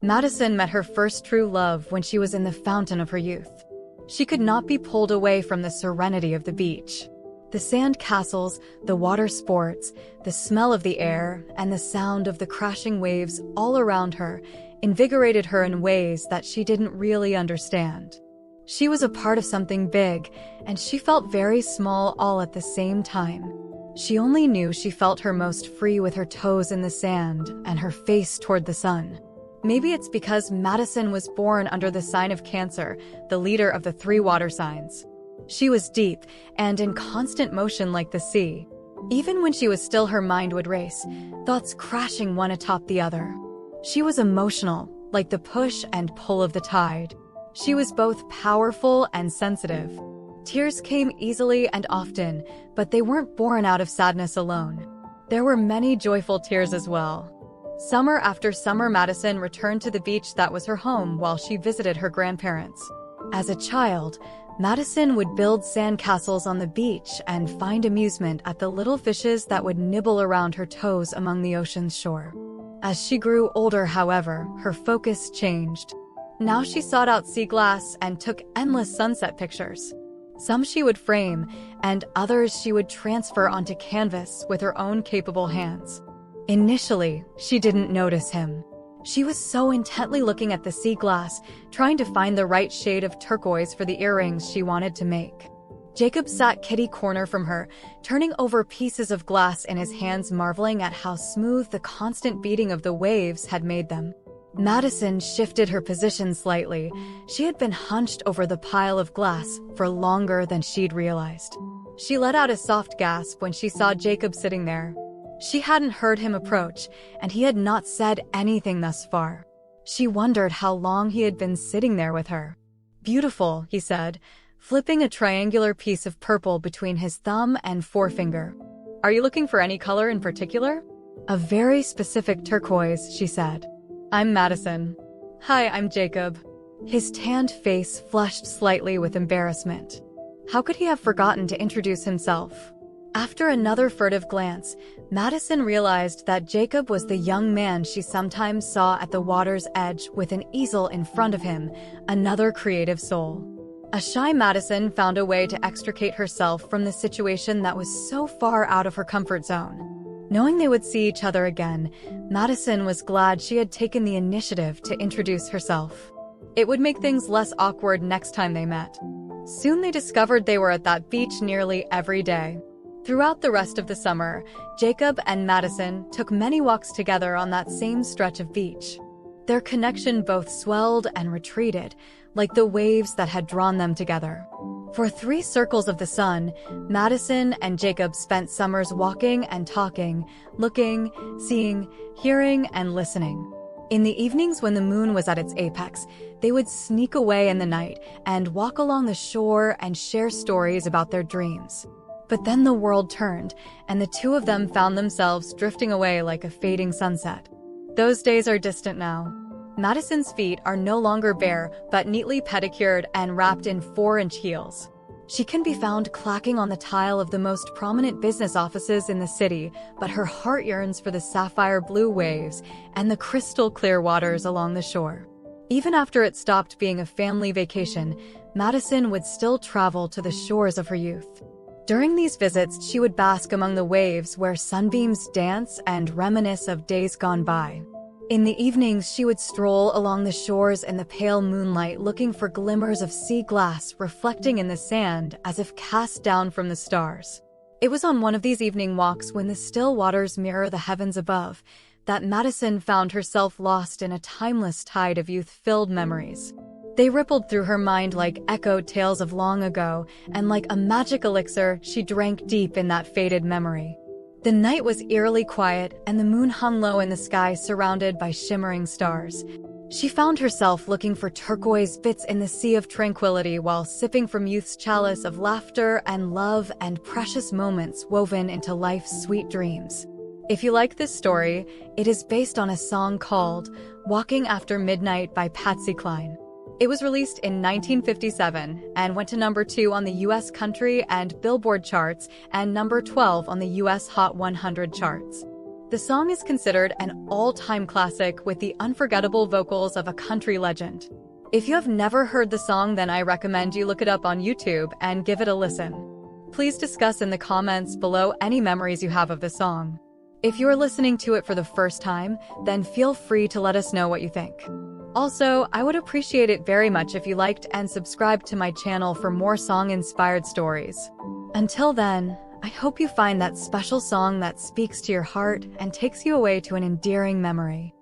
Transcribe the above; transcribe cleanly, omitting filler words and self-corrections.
Madison met her first true love when she was in the fountain of her youth. She could not be pulled away from the serenity of the beach. The sand castles, the water sports, the smell of the air, and the sound of the crashing waves all around her invigorated her in ways that she didn't really understand. She was a part of something big, and she felt very small all at the same time. She only knew she felt her most free with her toes in the sand and her face toward the sun. Maybe it's because Madison was born under the sign of Cancer, the leader of the three water signs. She was deep and in constant motion like the sea. Even when she was still, her mind would race, thoughts crashing one atop the other. She was emotional, like the push and pull of the tide. She was both powerful and sensitive. Tears came easily and often, but they weren't born out of sadness alone. There were many joyful tears as well. Summer after summer, Madison returned to the beach that was her home while she visited her grandparents. As a child, Madison would build sandcastles on the beach and find amusement at the little fishes that would nibble around her toes among the ocean's shore. As she grew older, however, her focus changed. Now she sought out sea glass and took endless sunset pictures. Some she would frame, and others she would transfer onto canvas with her own capable hands. Initially, she didn't notice him. She was so intently looking at the sea glass, trying to find the right shade of turquoise for the earrings she wanted to make. Jacob sat kitty-corner from her, turning over pieces of glass in his hands, marveling at how smooth the constant beating of the waves had made them. Madison shifted her position slightly. She had been hunched over the pile of glass for longer than she'd realized. She let out a soft gasp when she saw Jacob sitting there. She hadn't heard him approach, and he had not said anything thus far. She wondered how long he had been sitting there with her. "Beautiful," he said, flipping a triangular piece of purple between his thumb and forefinger. "Are you looking for any color in particular?" "A very specific turquoise," she said. "I'm Madison." "Hi, I'm Jacob." His tanned face flushed slightly with embarrassment. How could he have forgotten to introduce himself? After another furtive glance, Madison realized that Jacob was the young man she sometimes saw at the water's edge with an easel in front of him, another creative soul. A shy Madison found a way to extricate herself from the situation that was so far out of her comfort zone. Knowing they would see each other again, Madison was glad she had taken the initiative to introduce herself. It would make things less awkward next time they met. Soon they discovered they were at that beach nearly every day. Throughout the rest of the summer, Jacob and Madison took many walks together on that same stretch of beach. Their connection both swelled and retreated, like the waves that had drawn them together. For 3 circles of the sun, Madison and Jacob spent summers walking and talking, looking, seeing, hearing, and listening. In the evenings when the moon was at its apex, they would sneak away in the night and walk along the shore and share stories about their dreams. But then the world turned, and the two of them found themselves drifting away like a fading sunset. Those days are distant now. Madison's feet are no longer bare, but neatly pedicured and wrapped in 4-inch heels. She can be found clacking on the tile of the most prominent business offices in the city, but her heart yearns for the sapphire blue waves and the crystal clear waters along the shore. Even after it stopped being a family vacation, Madison would still travel to the shores of her youth. During these visits, she would bask among the waves where sunbeams dance and reminisce of days gone by. In the evenings, she would stroll along the shores in the pale moonlight, looking for glimmers of sea glass reflecting in the sand as if cast down from the stars. It was on one of these evening walks, when the still waters mirror the heavens above, that Madison found herself lost in a timeless tide of youth-filled memories. They rippled through her mind like echoed tales of long ago, and like a magic elixir, she drank deep in that faded memory. The night was eerily quiet, and the moon hung low in the sky, surrounded by shimmering stars. She found herself looking for turquoise bits in the sea of tranquility while sipping from youth's chalice of laughter and love and precious moments woven into life's sweet dreams. If you like this story, it is based on a song called "Walking After Midnight" by Patsy Cline. It was released in 1957 and went to number 2 on the US country and Billboard charts and number 12 on the US Hot 100 charts. The song is considered an all-time classic with the unforgettable vocals of a country legend. If you have never heard the song, then I recommend you look it up on YouTube and give it a listen. Please discuss in the comments below any memories you have of the song. If you are listening to it for the first time, then feel free to let us know what you think. Also, I would appreciate it very much if you liked and subscribed to my channel for more song-inspired stories. Until then, I hope you find that special song that speaks to your heart and takes you away to an endearing memory.